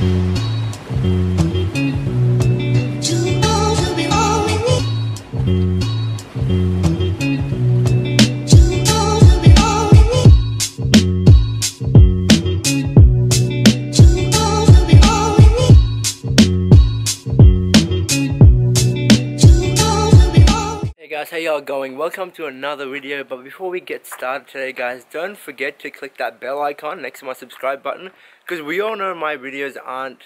Guys, how y'all going? Welcome to another video. But before we get started today, guys, don't forget to click that bell icon next to my subscribe button, because we all know my videos aren't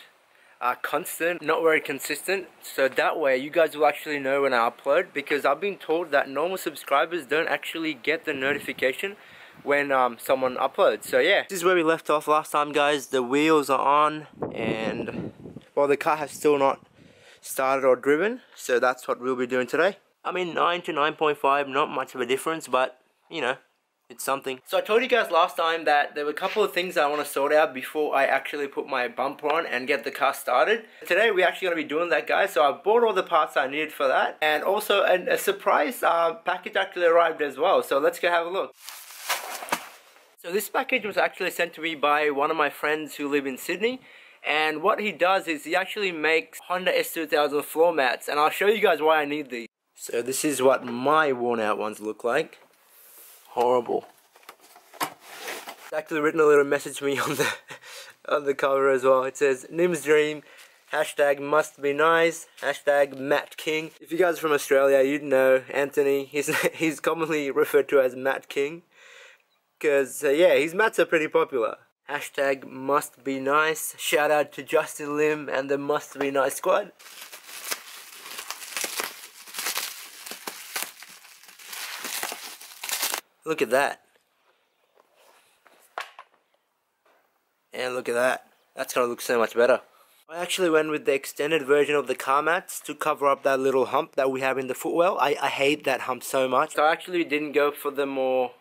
constant, not very consistent, so that way you guys will actually know when I upload, because I've been told that normal subscribers don't actually get the notification when someone uploads. So yeah, this is where we left off last time, guys. The wheels are on, and well, the car has still not started or driven, so that's what we'll be doing today. I mean, 9 to 9.5, not much of a difference, but, you know, it's something. So I told you guys last time that there were a couple of things I want to sort out before I actually put my bumper on and get the car started. Today we're actually going to be doing that, guys, so I bought all the parts I needed for that. And also a surprise package actually arrived as well, so let's go have a look. So this package was actually sent to me by one of my friends who live in Sydney. And what he does is he actually makes Honda S2000 floor mats, and I'll show you guys why I need these. So this is what my worn out ones look like. Horrible. It's actually written a little message to me on the cover as well. It says Nimsdream, hashtag must be nice, hashtag Matt King. If you guys are from Australia, you'd know Anthony. He's commonly referred to as Matt King, because yeah, his mats are pretty popular. Hashtag must be nice. Shout out to Justin Lim and the Must Be Nice squad. Look at that. And look at that. That's gonna look so much better. I actually went with the extended version of the car mats to cover up that little hump that we have in the footwell. I hate that hump so much. So I actually didn't go for the more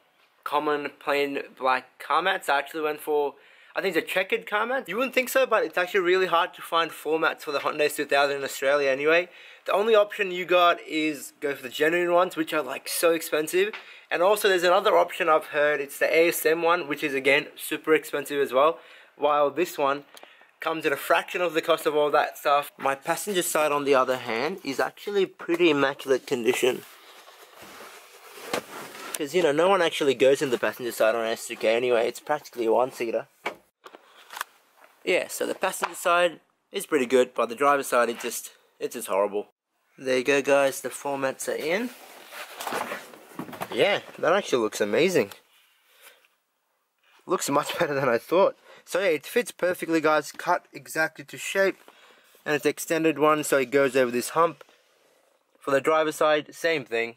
common plain black car mats. I actually went for, I think it's a checkered car mat. You wouldn't think so, but it's actually really hard to find floor mats for the Honda S2000 in Australia anyway. The only option you got is go for the genuine ones, which are like so expensive. And also there's another option I've heard, it's the ASM one, which is again super expensive as well. While this one comes at a fraction of the cost of all that stuff. My passenger side, on the other hand, is actually pretty immaculate condition. Because, you know, no one actually goes in the passenger side on s2k anyway, it's practically a one-seater. Yeah, so the passenger side is pretty good, but the driver's side, it's just horrible. There you go, guys, the floor mats are in. Yeah, that actually looks amazing. Looks much better than I thought. So yeah, it fits perfectly, guys, cut exactly to shape. And it's extended one, so it goes over this hump. For the driver's side, same thing.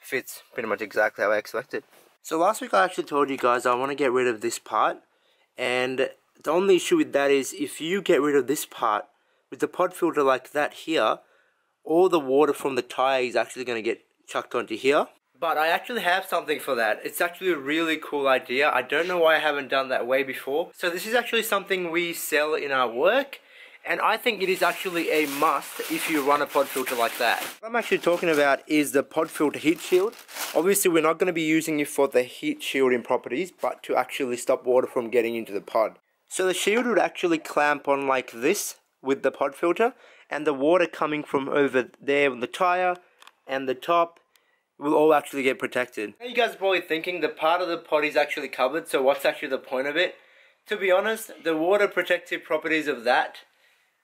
Fits pretty much exactly how I expected. So last week I actually told you guys I want to get rid of this part. And the only issue with that is if you get rid of this part, with the pod filter like that here, all the water from the tire is actually going to get chucked onto here. But I actually have something for that. It's actually a really cool idea. I don't know why I haven't done that way before. So this is actually something we sell in our work, and I think it is actually a must if you run a pod filter like that. What I'm actually talking about is the pod filter heat shield. Obviously we're not going to be using it for the heat shielding properties, but to actually stop water from getting into the pod. So the shield would actually clamp on like this with the pod filter, and the water coming from over there on the tire and the top will all actually get protected. Now you guys are probably thinking the part of the pod is actually covered, so what's actually the point of it? To be honest, the water protective properties of that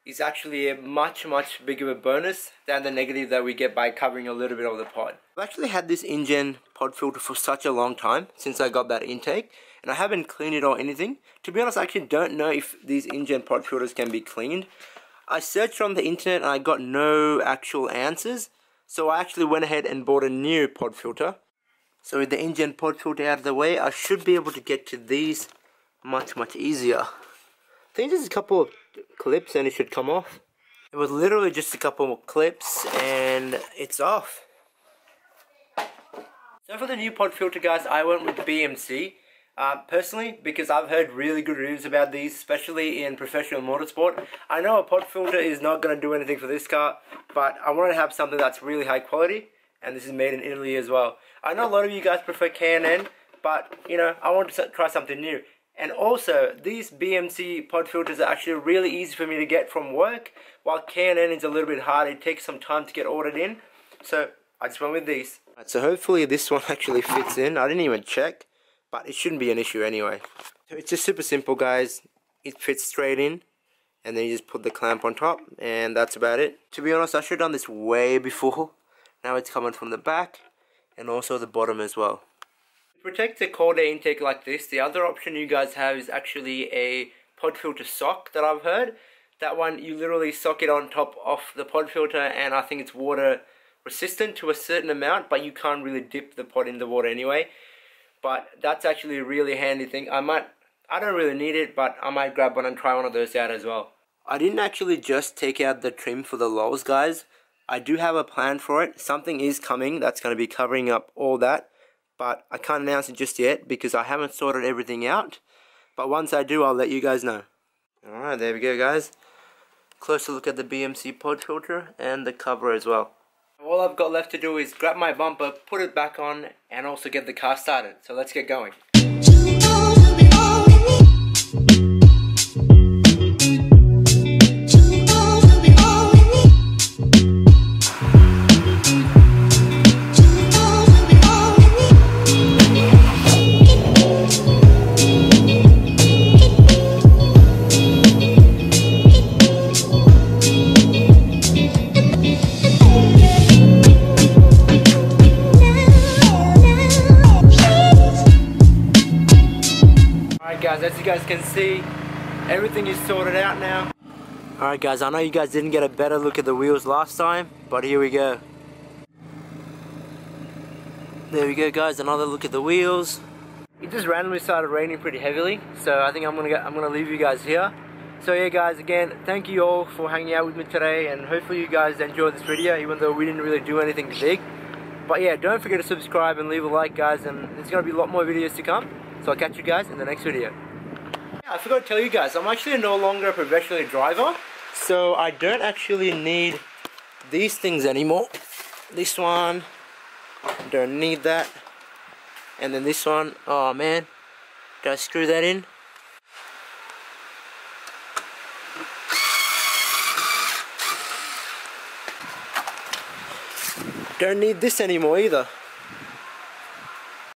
is actually a much bigger of a bonus than the negative that we get by covering a little bit of the pod. I've actually had this InGen pod filter for such a long time, since I got that intake, and I haven't cleaned it or anything. To be honest, I actually don't know if these InGen pod filters can be cleaned. I searched on the internet and I got no actual answers. So I actually went ahead and bought a new pod filter. So with the InGen pod filter out of the way, I should be able to get to these much easier. I think there's a couple of clips and it should come off. It was literally just a couple more clips and it's off. So for the new pod filter, guys, I went with BMC. Personally, because I've heard really good reviews about these, especially in professional motorsport. I know a pod filter is not going to do anything for this car, but I want to have something that's really high quality, and this is made in Italy as well. I know a lot of you guys prefer K&N, but, you know, I want to try something new. And also, these BMC pod filters are actually really easy for me to get from work, while K&N is a little bit hard. It takes some time to get ordered in, so I just went with these. Right, so hopefully this one actually fits in. I didn't even check, but it shouldn't be an issue anyway. So it's just super simple, guys. It fits straight in, and then you just put the clamp on top, and that's about it. To be honest, I should have done this way before. Now it's coming from the back, and also the bottom as well. To protect the cold air intake like this, the other option you guys have is actually a pod filter sock that I've heard. That one, you literally sock it on top of the pod filter, and I think it's water resistant to a certain amount, but you can't really dip the pod in the water anyway. But that's actually a really handy thing. I don't really need it, but I might grab one and try one of those out as well. I didn't actually just take out the trim for the lulls, guys. I do have a plan for it. Something is coming that's going to be covering up all that, but I can't announce it just yet because I haven't sorted everything out. But once I do, I'll let you guys know. Alright, there we go, guys. Closer look at the BMC pod filter and the cover as well. All I've got left to do is grab my bumper, put it back on, and also get the car started. So let's get going. Guys, as you guys can see, everything is sorted out now. Alright guys, I know you guys didn't get a better look at the wheels last time, but here we go. There we go, guys, another look at the wheels. It just randomly started raining pretty heavily, so I think I'm gonna leave you guys here. So yeah guys, again, thank you all for hanging out with me today, and hopefully you guys enjoyed this video, even though we didn't really do anything big. But yeah, don't forget to subscribe and leave a like, guys, and there's gonna be a lot more videos to come. So I'll catch you guys in the next video. Yeah, I forgot to tell you guys, I'm actually no longer a professional driver, so I don't actually need these things anymore. This one, don't need that. And then this one, oh man, did I screw that in? Don't need this anymore either.